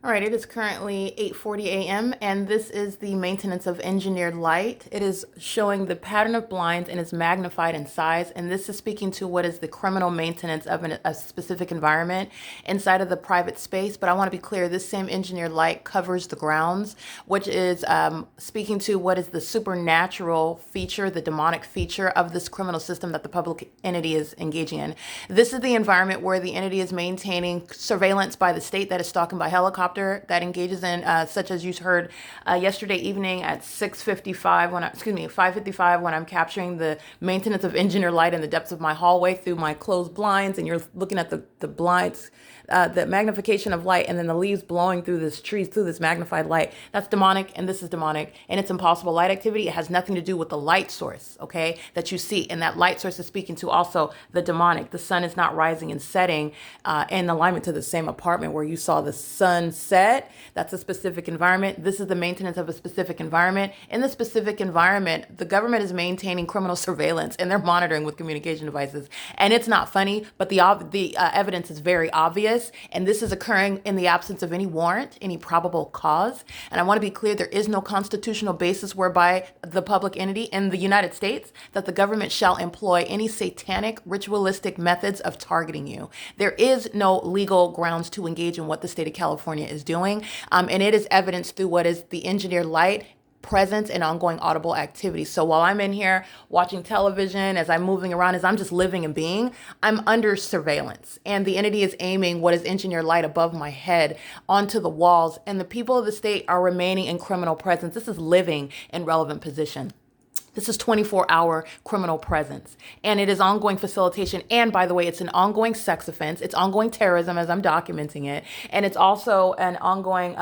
All right, it is currently 8:40 a.m. and this is the maintenance of engineered light. It is showing the pattern of blinds and is magnified in size. And this is speaking to what is the criminal maintenance of a specific environment inside of the private space. But I want to be clear, this same engineered light covers the grounds, which is speaking to what is the supernatural feature, the demonic feature of this criminal system that the public entity is engaging in. This is the environment where the entity is maintaining surveillance by the state that is stalking by helicopter, that engages in such as you heard yesterday evening at 6:55 when 5:55 when I'm capturing the maintenance of engineer light in the depths of my hallway through my closed blinds, and you're looking at the blinds, the magnification of light, and then the leaves blowing through this trees through this magnified light. That's demonic, and this is demonic, and it's impossible light activity. It has nothing to do with the light source, okay, that you see, and that light source is speaking to also the demonic. The sun is not rising and setting in alignment to the same apartment where you saw the sun set. That's a specific environment. This is the maintenance of a specific environment. In the specific environment, the government is maintaining criminal surveillance and they're monitoring with communication devices. And it's not funny, but the evidence is very obvious. And this is occurring in the absence of any warrant, any probable cause. And I want to be clear, there is no constitutional basis whereby the public entity in the United States that the government shall employ any satanic ritualistic methods of targeting you. There is no legal grounds to engage in what the state of California is doing. And it is evidenced through what is the engineered light presence and ongoing audible activity. So while I'm in here watching television, as I'm moving around, as I'm just living and being, I'm under surveillance. And the entity is aiming what is engineered light above my head onto the walls. And the people of the state are remaining in criminal presence. This is living in relevant position. This is 24-hour criminal presence, and it is ongoing facilitation. And by the way, it's an ongoing sex offense. It's ongoing terrorism as I'm documenting it. And it's also an ongoing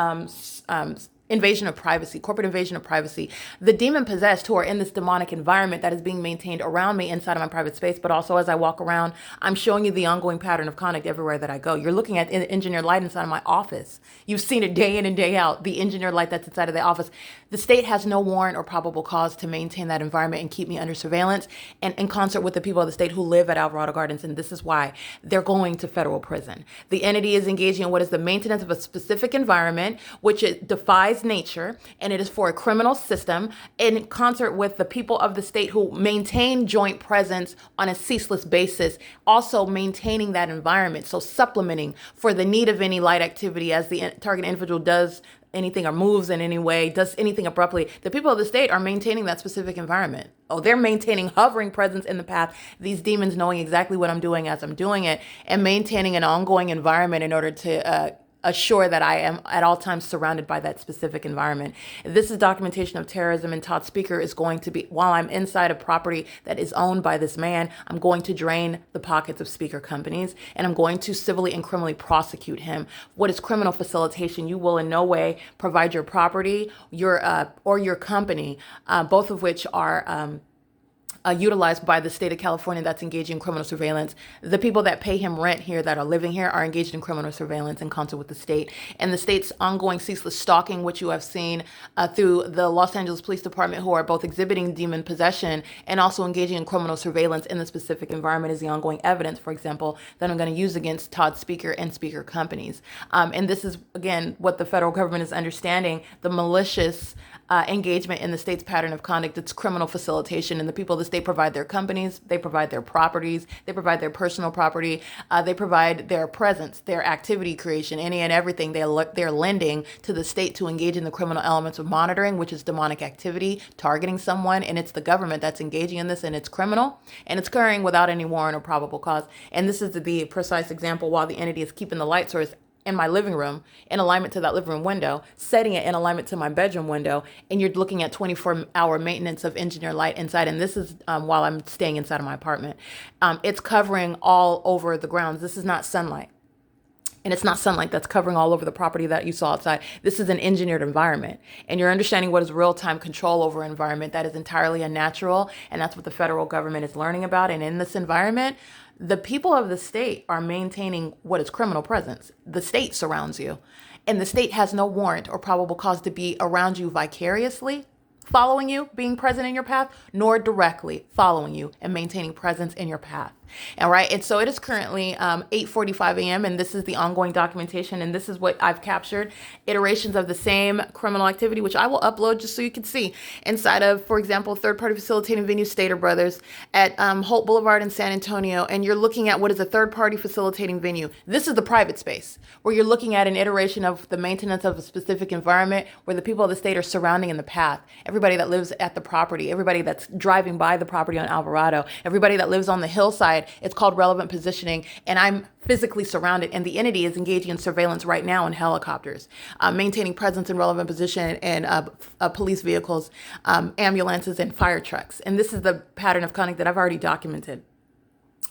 invasion of privacy, corporate invasion of privacy. The demon possessed who are in this demonic environment that is being maintained around me inside of my private space, but also as I walk around, I'm showing you the ongoing pattern of conduct everywhere that I go. You're looking at engineered light inside of my office. You've seen it day in and day out, the engineered light that's inside of the office. The state has no warrant or probable cause to maintain that environment and keep me under surveillance and in concert with the people of the state who live at Alvarado Gardens. And this is why they're going to federal prison. The entity is engaging in what is the maintenance of a specific environment, which it defies nature, and it is for a criminal system in concert with the people of the state who maintain joint presence on a ceaseless basis, also maintaining that environment. So supplementing for the need of any light activity as the target individual does anything or moves in any way, does anything abruptly, the people of the state are maintaining that specific environment. Oh, they're maintaining hovering presence in the path. These demons knowing exactly what I'm doing as I'm doing it and maintaining an ongoing environment in order to assure that I am at all times surrounded by that specific environment. This is documentation of terrorism, and Todd Speaker is going to be, while I'm inside a property that is owned by this man, I'm going to drain the pockets of Speaker companies, and I'm going to civilly and criminally prosecute him. What is criminal facilitation? You will in no way provide your property, or your company, both of which are utilized by the state of California that's engaging in criminal surveillance. The people that pay him rent here that are living here are engaged in criminal surveillance in concert with the state. And the state's ongoing ceaseless stalking, which you have seen through the Los Angeles Police Department, who are both exhibiting demon possession and also engaging in criminal surveillance in the specific environment, is the ongoing evidence, for example, that I'm going to use against Todd Speaker and Speaker companies. And this is, again, what the federal government is understanding, the malicious engagement in the state's pattern of conduct. It's criminal facilitation, and the people of the state provide their companies, they provide their properties, they provide their personal property, they provide their presence, their activity creation, any and everything they're lending to the state to engage in the criminal elements of monitoring, which is demonic activity, targeting someone, and it's the government that's engaging in this, and it's criminal, and it's occurring without any warrant or probable cause. And this is the precise example while the entity is keeping the light source in my living room in alignment to that living room window, setting it in alignment to my bedroom window, and you're looking at 24-hour maintenance of engineer light inside. And this is while I'm staying inside of my apartment. It's covering all over the grounds. This is not sunlight. And it's not sunlight that's covering all over the property that you saw outside. This is an engineered environment. And you're understanding what is real-time control over environment that is entirely unnatural. And that's what the federal government is learning about. And in this environment, the people of the state are maintaining what is criminal presence. The state surrounds you. And the state has no warrant or probable cause to be around you vicariously, following you, being present in your path, nor directly following you and maintaining presence in your path. All right. And so it is currently 8:45 a.m. and this is the ongoing documentation. And this is what I've captured: iterations of the same criminal activity, which I will upload just so you can see inside of, for example, third-party facilitating venue Stater Brothers at Holt Boulevard in San Antonio. And you're looking at what is a third-party facilitating venue. This is the private space where you're looking at an iteration of the maintenance of a specific environment where the people of the state are surrounding in the path. Everybody that lives at the property, everybody that's driving by the property on Alvarado, everybody that lives on the hillside. It's called relevant positioning, and I'm physically surrounded, and the entity is engaging in surveillance right now in helicopters, maintaining presence in relevant position in police vehicles, ambulances, and fire trucks. And this is the pattern of conduct that I've already documented.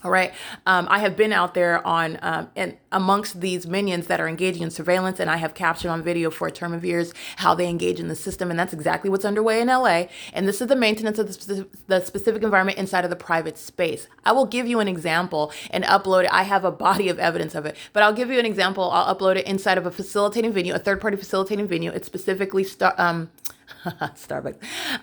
All right. I have been out there on and amongst these minions that are engaging in surveillance, and I have captured on video for a term of years how they engage in the system. And that's exactly what's underway in LA. And this is the maintenance of the specific environment inside of the private space. I will give you an example and upload it. I have a body of evidence of it, but I'll give you an example. I'll upload it inside of a facilitating venue, a third party facilitating venue. It's specifically Starbucks.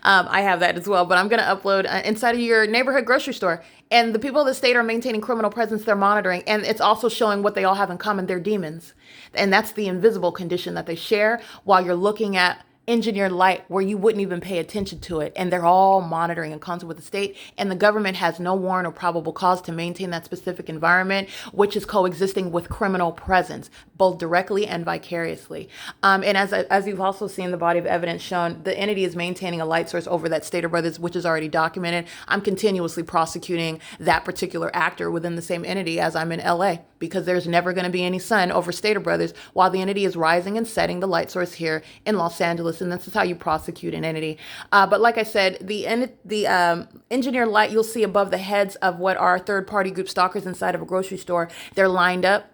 I have that as well, but I'm going to upload inside of your neighborhood grocery store. And the people of the state are maintaining criminal presence. They're monitoring. And it's also showing what they all have in common. They're demons. And that's the invisible condition that they share while you're looking at engineered light where you wouldn't even pay attention to it. And they're all monitoring in concert with the state. And the government has no warrant or probable cause to maintain that specific environment, which is coexisting with criminal presence, both directly and vicariously. And as you've also seen the body of evidence shown, the entity is maintaining a light source over that Stater Brothers, which is already documented. I'm continuously prosecuting that particular actor within the same entity as I'm in LA, because there's never going to be any sun over Stater Brothers while the entity is rising and setting the light source here in Los Angeles. And this is how you prosecute an entity. But like I said, the engineered light you'll see above the heads of what are third-party group stalkers inside of a grocery store. They're lined up.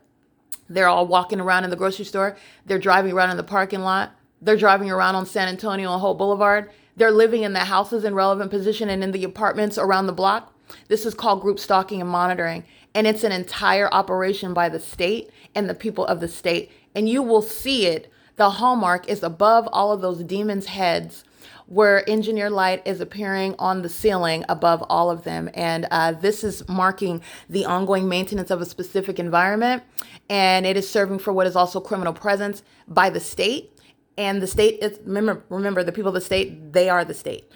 They're all walking around in the grocery store. They're driving around in the parking lot. They're driving around on San Antonio and Holt Boulevard. They're living in the houses in relevant position and in the apartments around the block. This is called group stalking and monitoring. And it's an entire operation by the state and the people of the state. And you will see it. The hallmark is above all of those demons' heads, where engineered light is appearing on the ceiling above all of them. And this is marking the ongoing maintenance of a specific environment. And it is serving for what is also criminal presence by the state. And the state is, remember, the people of the state, they are the state.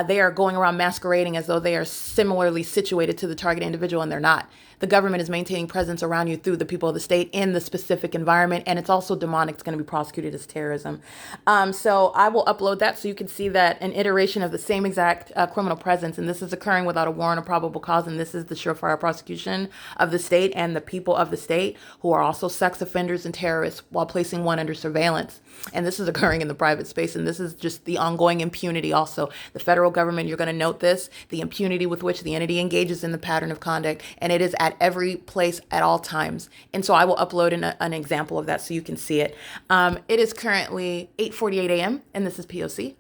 They are going around masquerading as though they are similarly situated to the target individual, and they're not. The government is maintaining presence around you through the people of the state in the specific environment, and it's also demonic. It's going to be prosecuted as terrorism. So I will upload that so you can see that an iteration of the same exact criminal presence, and this is occurring without a warrant or probable cause, and this is the surefire prosecution of the state and the people of the state who are also sex offenders and terrorists while placing one under surveillance. And this is occurring in the private space, and this is just the ongoing impunity also. The federal government, you're going to note this, the impunity with which the entity engages in the pattern of conduct, and it is at every place at all times. And so I will upload an example of that so you can see it. It is currently 8:48 a.m., and this is P.O.C.